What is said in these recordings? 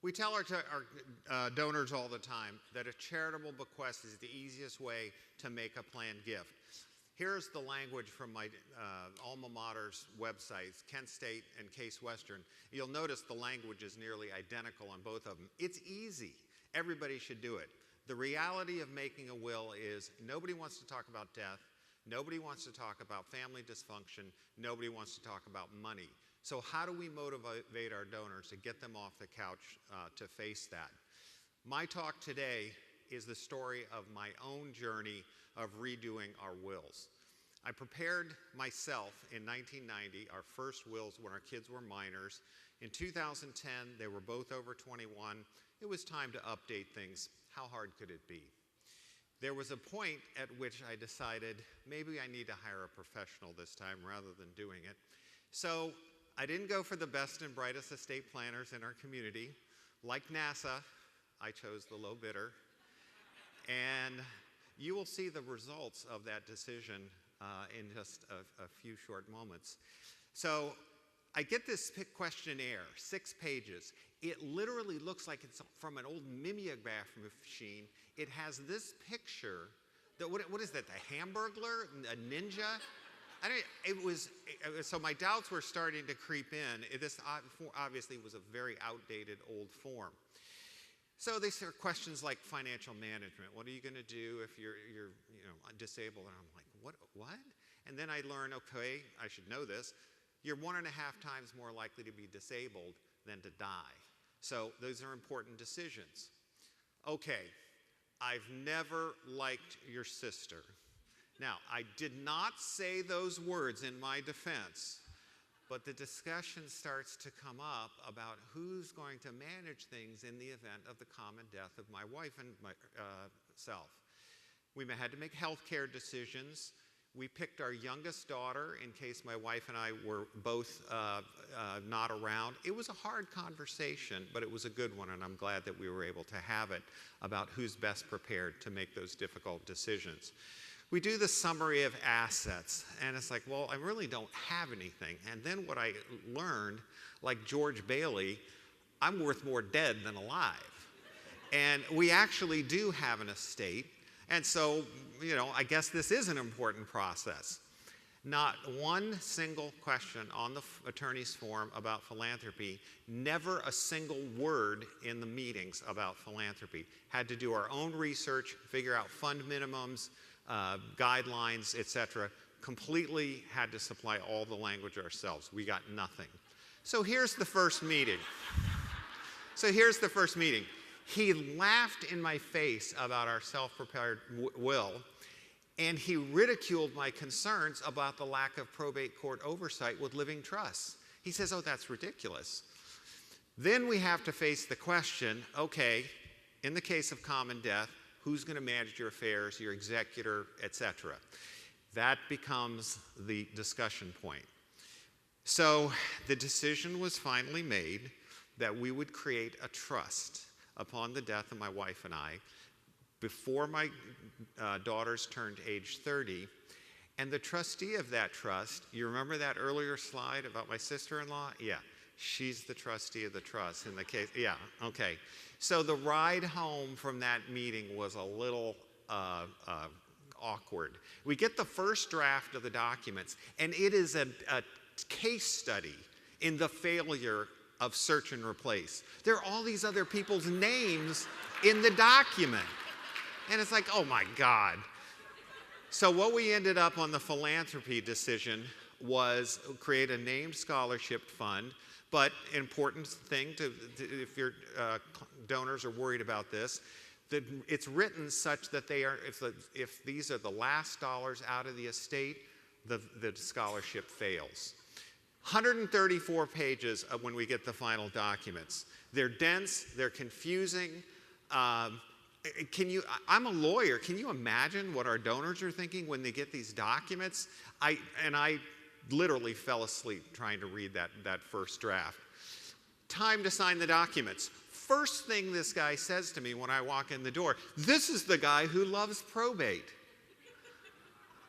We tell our donors all the time that a charitable bequest is the easiest way to make a planned gift. Here's the language from my alma mater's websites, Kent State and Case Western. You'll notice the language is nearly identical on both of them. It's easy. Everybody should do it. The reality of making a will is nobody wants to talk about death. Nobody wants to talk about family dysfunction. Nobody wants to talk about money. So how do we motivate our donors to get them off the couch to face that? My talk today is the story of my own journey of redoing our wills. I prepared myself in 1990, our first wills when our kids were minors. In 2010, they were both over 21. It was time to update things. How hard could it be? There was a point at which I decided maybe I need to hire a professional this time rather than doing it. So I didn't go for the best and brightest estate planners in our community. Like NASA, I chose the low bidder. And you will see the results of that decision in just a few short moments. So I get this questionnaire, 6 pages. It literally looks like it's from an old mimeograph machine. It has this picture. What is that, the Hamburglar, a ninja? So my doubts were starting to creep in. This obviously was a very outdated old form. So they start questions like financial management. What are you going to do if you're disabled? And I'm like, what? And then I learn, okay, I should know this. You're 1.5 times more likely to be disabled than to die. So those are important decisions. Okay, I've never liked your sister. Now, I did not say those words in my defense, but the discussion starts to come up about who's going to manage things in the event of the common death of my wife and myself. We had to make health care decisions. We picked our youngest daughter in case my wife and I were both not around. It was a hard conversation, but it was a good one, and I'm glad that we were able to have it about who's best prepared to make those difficult decisions. We do the summary of assets, and it's like, well, I really don't have anything. And then what I learned, like George Bailey, I'm worth more dead than alive. And we actually do have an estate. And so, I guess this is an important process. Not one single question on the attorney's form about philanthropy, never a single word in the meetings about philanthropy. Had to do our own research, figure out fund minimums, guidelines, etc. Completely had to supply all the language ourselves. We got nothing. So here's the first meeting. He laughed in my face about our self-prepared will, and he ridiculed my concerns about the lack of probate court oversight with living trusts. He says, oh, that's ridiculous. Then we have to face the question, okay, in the case of common death, who's going to manage your affairs, your executor, etc. That becomes the discussion point. So the decision was finally made that we would create a trust upon the death of my wife and I before my daughters turned age 30. And the trustee of that trust, you remember that earlier slide about my sister-in-law? Yeah, she's the trustee of the trust in the case. Yeah, okay. So the ride home from that meeting was a little awkward. We get the first draft of the documents, and it is a case study in the failure of search and replace. There are all these other people's names in the document. And it's like, oh my God. So what we ended up on the philanthropy decision was create a named scholarship fund. But an important thing, if your donors are worried about this, that it's written such that they are, if these are the last dollars out of the estate, the scholarship fails. 134 pages when we get the final documents. They're dense, they're confusing. I'm a lawyer. Can you imagine what our donors are thinking when they get these documents? I literally fell asleep trying to read that first draft. Time to sign the documents. First thing this guy says to me when I walk in the door, this is the guy who loves probate.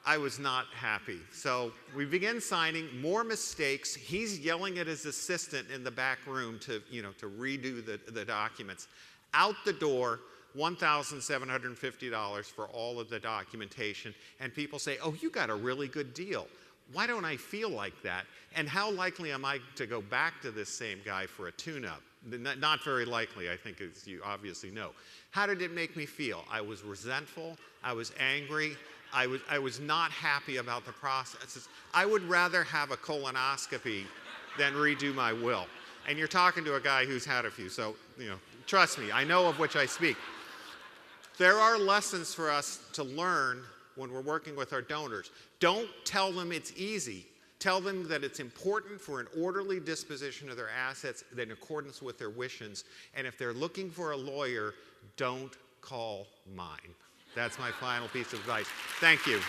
I was not happy. So we begin signing, more mistakes. He's yelling at his assistant in the back room to redo the documents. Out the door, $1,750 for all of the documentation. And people say, oh, you got a really good deal. Why don't I feel like that? And how likely am I to go back to this same guy for a tune-up? Not very likely, I think, as you obviously know. How did it make me feel? I was resentful. I was angry. I was not happy about the processes. I would rather have a colonoscopy than redo my will. And you're talking to a guy who's had a few, so trust me, I know of which I speak. There are lessons for us to learn when we're working with our donors. Don't tell them it's easy. Tell them that it's important for an orderly disposition of their assets in accordance with their wishes. And if they're looking for a lawyer, don't call mine. That's my final piece of advice. Thank you.